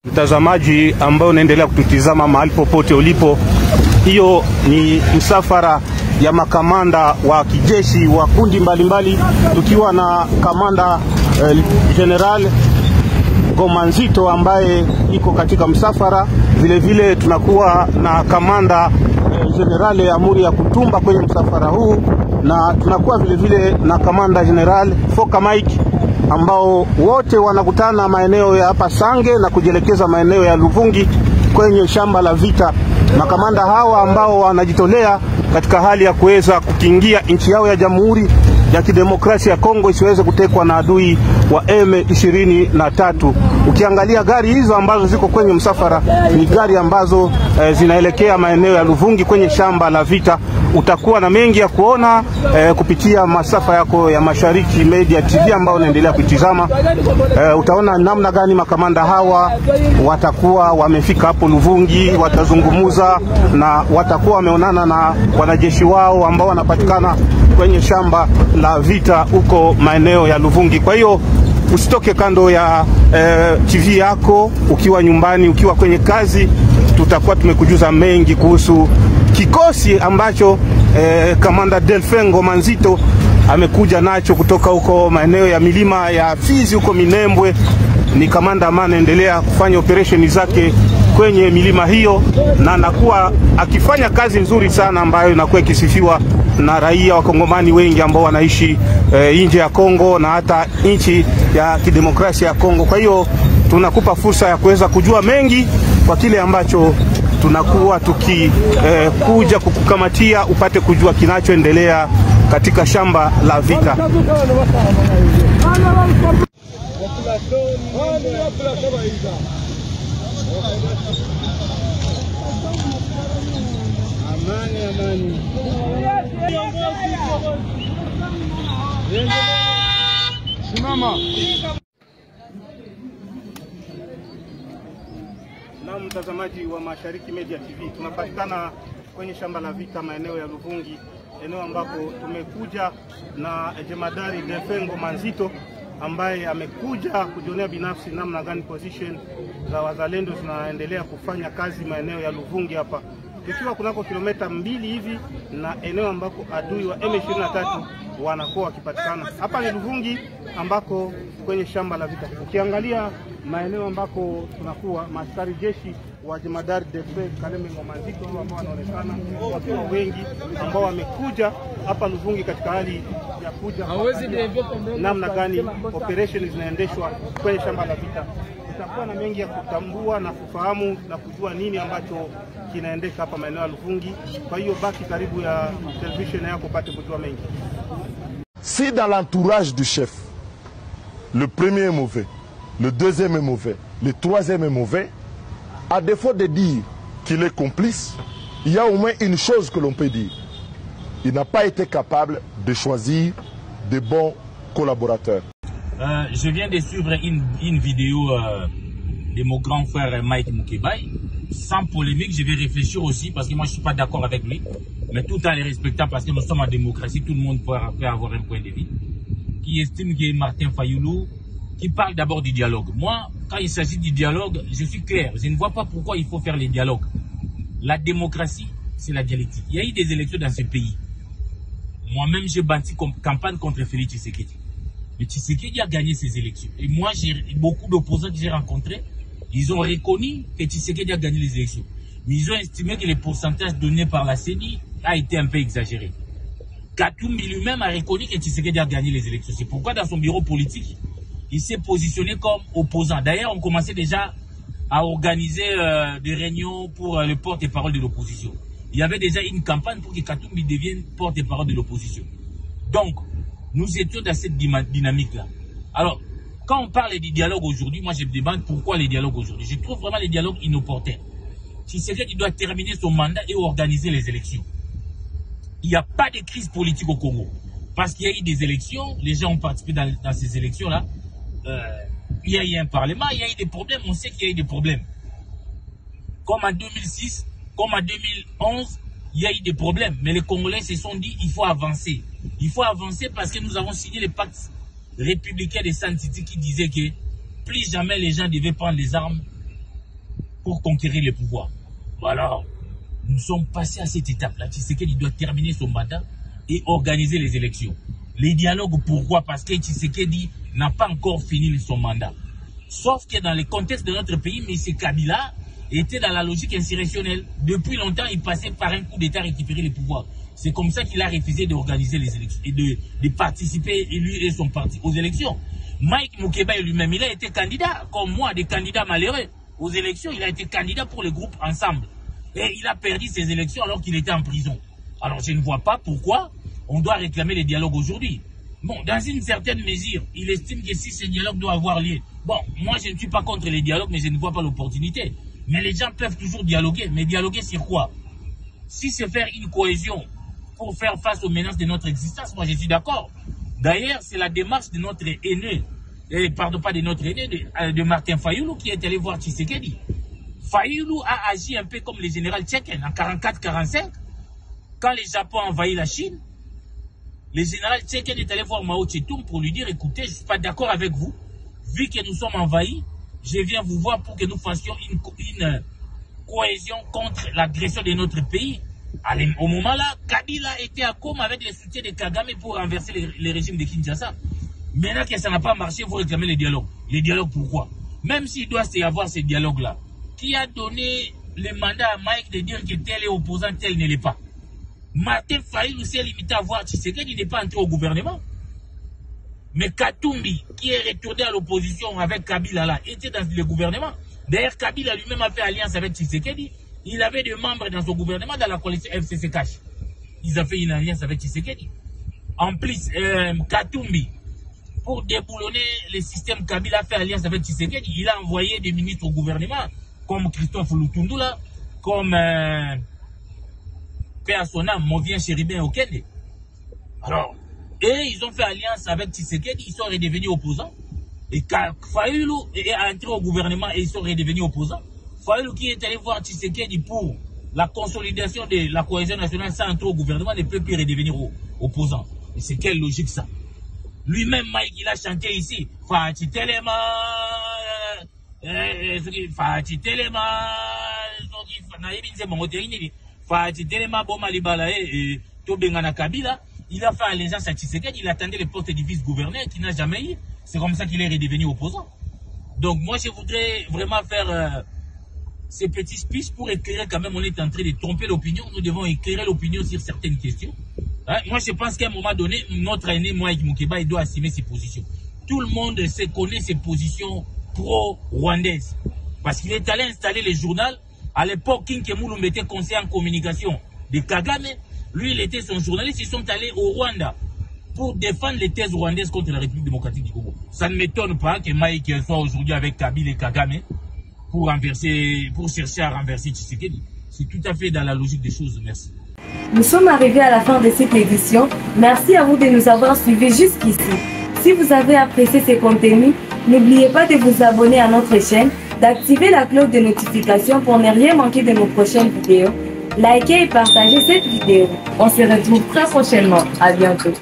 Mtazamaji ambao unaendelea kututizama mahali popote ulipo, hiyo ni msafara ya makamanda wa kijeshi wa kundi mbalimbali, tukiwa na kamanda General Gomanzito ambaye iko katika msafara. Vile vile tunakuwa na kamanda General Amuri ya Kutumba kwenye msafara huu, na tunakuwa vile vile na kamanda General Foka Mike ambao wote wanakutana maeneo ya hapa Sange na kujielekeza maeneo ya Luvungi kwenye shamba la vita. Makamanda hawa ambao wanajitolea katika hali ya kuweza kukingia nchi yao ya Jamhuri ya Kidemokrasia ya Kongo isiweze kutekwa na adui wa M23. Ukiangalia gari hizo ambazo ziko kwenye msafara ni gari ambazo zinaelekea maeneo ya Luvungi kwenye shamba la vita. Utakuwa na mengi ya kuona kupitia masafa yako ya Mashariki Media TV ambao unaendelea kuitizama. Utaona namna gani makamanda hawa watakuwa wamefika hapo Luvungi, watazungumuza na watakuwa wameonana na wanajeshi wao ambao wanapatikana kwenye shamba la vita huko maeneo ya Luvungi. Kwa hiyo usitoke kando ya TV yako, ukiwa nyumbani, ukiwa kwenye kazi, tutakuwa tumekujuza mengi kuhusu kikosi ambacho kamanda Delphin Gomanzito amekuja nacho kutoka huko maeneo ya milima ya Fizi huko Minembwe. Ni kamanda ambaye anaendelea kufanya operesheni zake kwenye milima hiyo, na anakuwa akifanya kazi nzuri sana ambayo inakuwa ikisifiwa na raia wa Kongomani wengi ambao wanaishi nje ya Kongo na hata nchi ya Kidemokrasia ya Kongo. Kwa hiyo tunakupa fursa ya kuweza kujua mengi kwa kile ambacho tunakuwa kuja kukukamatia upate kujua kinachoendelea katika shamba la vita. Amani. Simama. Na mtazamaji wa Mashariki Media TV, tunapatikana kwenye shamba la vita maeneo ya Luvungi, eneo ambapo tumekuja na jemadari Delphin Gomanzito ambaye amekuja kujionea binafsi namna gani position za wazalendo zinaendelea kufanya kazi maeneo ya Luvungi hapa. Tukiwa kunako kilomita 2 hivi na eneo ambako adui wa M23 wanakuwa wakipatikana. Hapa ni Luvungi ambako kwenye shamba la vita. Ukiangalia maeneo ambako tunakuwa maskari jeshi wa jemadari Delphin Gomanzito ambao wanaonekana wakiwa wengi ambao wamekuja hapa Luvungi katika hali ya kuja namna gani operation zinaendeshwa kwenye shamba la vita. Tutakuwa na mengi ya kutambua na kufahamu na kujua nini ambacho kinaendeka hapa maeneo ya Luvungi. Kwa hiyo baki karibu ya television yako upate kujua mengi. Si dans l'entourage du chef, le premier est mauvais, le deuxième est mauvais, le troisième est mauvais, à défaut de dire qu'il est complice, il y a au moins une chose que l'on peut dire. Il n'a pas été capable de choisir de bons collaborateurs. Je viens de suivre une vidéo de mon grand frère Mike Mukebai. Sans polémique, je vais réfléchir aussi parce que moi je ne suis pas d'accord avec lui. Mais tout en les respectant parce que nous sommes en démocratie, tout le monde peut avoir un point de vue. Qui estime que Martin Fayoulou, qui parle d'abord du dialogue. Moi, quand il s'agit du dialogue, je suis clair. Je ne vois pas pourquoi il faut faire les dialogues. La démocratie, c'est la dialectique. Il y a eu des élections dans ce pays. Moi-même, j'ai bâti campagne contre Félix Tshisekedi. Mais Tshisekedi a gagné ces élections. Et moi, j'ai beaucoup d'opposants que j'ai rencontrés. Ils ont reconnu que Tshisekedi a gagné les élections. Mais ils ont estimé que les pourcentages donnés par la CENI a été un peu exagéré. Katoumbi lui-même a reconnu que Tshisekedi a gagné les élections. C'est pourquoi dans son bureau politique, il s'est positionné comme opposant. D'ailleurs, on commençait déjà à organiser des réunions pour le porte-parole de l'opposition. Il y avait déjà une campagne pour que Katoumbi devienne porte-parole de l'opposition. Donc, nous étions dans cette dynamique-là. Alors, quand on parle du dialogue aujourd'hui, moi je me demande pourquoi les dialogues aujourd'hui. Je trouve vraiment les dialogues inopportuns. Tshisekedi doit terminer son mandat et organiser les élections. Il n'y a pas de crise politique au Congo. Parce qu'il y a eu des élections, les gens ont participé dans ces élections-là. Il y a eu un parlement, il y a eu des problèmes, on sait qu'il y a eu des problèmes. Comme en 2006, comme en 2011, il y a eu des problèmes. Mais les Congolais se sont dit il faut avancer. Il faut avancer parce que nous avons signé le pacte républicain de San Titi qui disait que plus jamais les gens devaient prendre les armes pour conquérir le pouvoir. Alors, nous sommes passés à cette étape-là. Tshisekedi doit terminer son mandat et organiser les élections. Les dialogues, pourquoi? Parce que Tshisekedi n'a pas encore fini son mandat. Sauf que dans le contexte de notre pays, M. Kabila était dans la logique insurrectionnelle. Depuis longtemps, il passait par un coup d'État récupérer le pouvoir. C'est comme ça qu'il a refusé d'organiser les élections et de participer, lui et son parti, aux élections. Mike Moukébaï lui-même, il a été candidat, comme moi, des candidats malheureux aux élections. Il a été candidat pour le groupe Ensemble. Et il a perdu ses élections alors qu'il était en prison. Alors je ne vois pas pourquoi on doit réclamer les dialogues aujourd'hui. Bon, dans une certaine mesure, il estime que si ce dialogue doit avoir lieu, bon, moi je ne suis pas contre les dialogues, mais je ne vois pas l'opportunité. Mais les gens peuvent toujours dialoguer. Mais dialoguer sur quoi? Si c'est faire une cohésion pour faire face aux menaces de notre existence, moi je suis d'accord. D'ailleurs, c'est la démarche de notre aîné, pardon, pas de notre aîné, de Martin Fayoulou qui est allé voir Tshisekedi. Fayoulou a agi un peu comme le général Tchéken en 44-45, quand le Japon a envahi la Chine. Le général Tchéken est allé voir Mao Tse-tung pour lui dire, écoutez, je ne suis pas d'accord avec vous, vu que nous sommes envahis, je viens vous voir pour que nous fassions une cohésion contre l'agression de notre pays. Allez, au moment-là, Kabila était à Koma avec le soutien de Kagame pour renverser le régime de Kinshasa. Maintenant que ça n'a pas marché, il faut réclamer les dialogues. Les dialogues, pourquoi? Même s'il doit y avoir ces dialogues-là, qui a donné le mandat à Mike de dire que tel est opposant, tel ne l'est pas. Martin Fayoulou s'est limité à voir Tshisekedi, il n'est pas entré au gouvernement. Mais Katumbi, qui est retourné à l'opposition avec Kabila là, était dans le gouvernement. D'ailleurs, Kabila lui-même a fait alliance avec Tshisekedi. Il avait des membres dans son gouvernement dans la coalition FCC Cash. Ils ont fait une alliance avec Tshisekedi. En plus, Katumbi, pour déboulonner le système, Kabila a fait alliance avec Tshisekedi. Il a envoyé des ministres au gouvernement, comme Christophe Lutundula, comme Père Sonam, Movien Chéribin Okende. Alors, et ils ont fait alliance avec Tshisekedi, ils sont redevenus opposants. Et Fayoulou est entré au gouvernement et ils sont redevenus opposants. Fayoulou qui est allé voir Tshisekedi pour la consolidation de la cohésion nationale sans entrer au gouvernement ne peut plus redevenir opposant. Et c'est quelle logique ça? Lui-même, Mike, il a chanté ici. Fati Telema, Fati Telema, Fati Telema, Boma Libala, Tobengana Kabila. Il a fait allégeance à Tshisekedi, il attendait le poste du vice-gouverneur qui n'a jamais eu. C'est comme ça qu'il est redevenu opposant. Donc moi, je voudrais vraiment faire ces petits speeches pour éclairer quand même. On est en train de tromper l'opinion. Nous devons éclairer l'opinion sur certaines questions. Hein? Moi, je pense qu'à un moment donné, notre aîné, Mike Moukébaï, doit assumer ses positions. Tout le monde connaît ses positions pro-rwandaises. Parce qu'il est allé installer le journal. À l'époque, King Kemulumbe était conseiller en communication de Kagame. Lui, il était son journaliste. Ils sont allés au Rwanda pour défendre les thèses rwandaises contre la République démocratique du Congo. Ça ne m'étonne pas que Mike soit aujourd'hui avec Kabila et Kagame pour chercher à renverser Tshisekedi. C'est tout à fait dans la logique des choses. Merci. Nous sommes arrivés à la fin de cette édition. Merci à vous de nous avoir suivis jusqu'ici. Si vous avez apprécié ces contenus, n'oubliez pas de vous abonner à notre chaîne, d'activer la cloche de notification pour ne rien manquer de nos prochaines vidéos. Likez et partagez cette vidéo. On se retrouve très prochainement. À bientôt.